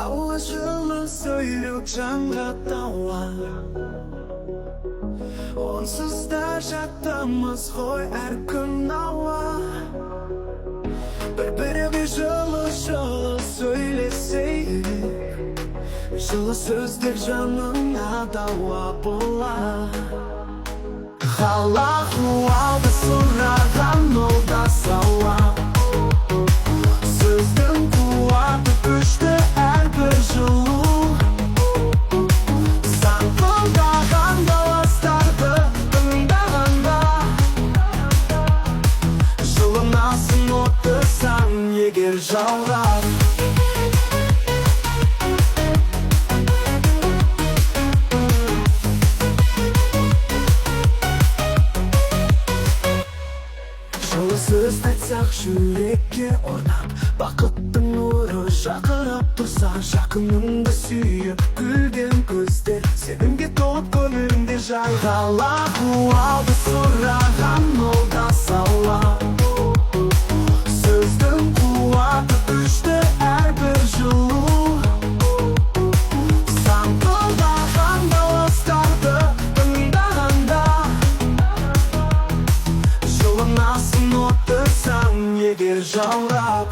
Ауа жылы сөйлеу жанға тауа, онсыз да жатамыз ғой әр күн ауа. Бір-біріме жылы сөйлесейік, жылы сөздер жаныңа дауа бола. Аллаху алды сұраған ол да сауап, сөздің қуаты күшті әрбір жылу. Саңқылдаған дауыстарды тыңдағанда, жылынасың отырсаң егер жаурап. Жылы сөз айтсақ жүрекке орнап, бақыттың нұры шақырып тұрса, жақыныңды сүйіп күлген көздер сенімге толып көңіліңде жай. Аллаху алды сұраған ол да сауап, сөздің қуаты күшті әрбір жылу. Саңқылдаған дауыстарды тыңдағанда, жылынасың отырсаң егер жаурап.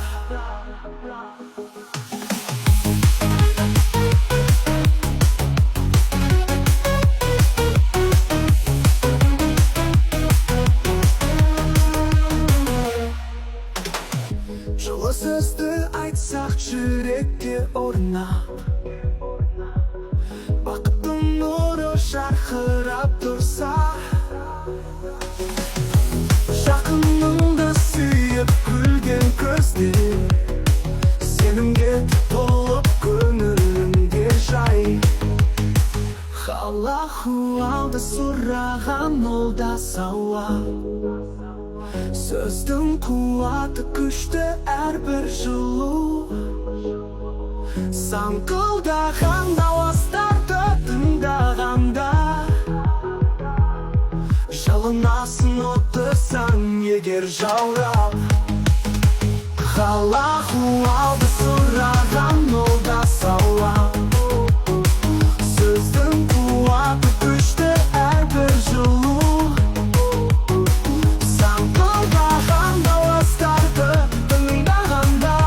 Жылы сөзді айтсақ жүрекке орнап, бақыттың нұры жарқырап тұрса, жақыныңды сүйіп күлген көздер сенімге толып көңіліңде жай. Аллаху алды сұраған ол да сауап, сөздің қуаты күшті әрбір жылу. Саңқылдаған дауыстарды тыңдағанда, жылынасың отырсаң егер жаурап. Аллаху алды сұраған ол да сауап, сөздің қуаты күшті әрбір жылу. Саңқылдаған дауыстарды тыңдағанда,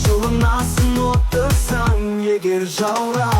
жылынасың отырсаң егер жаурап.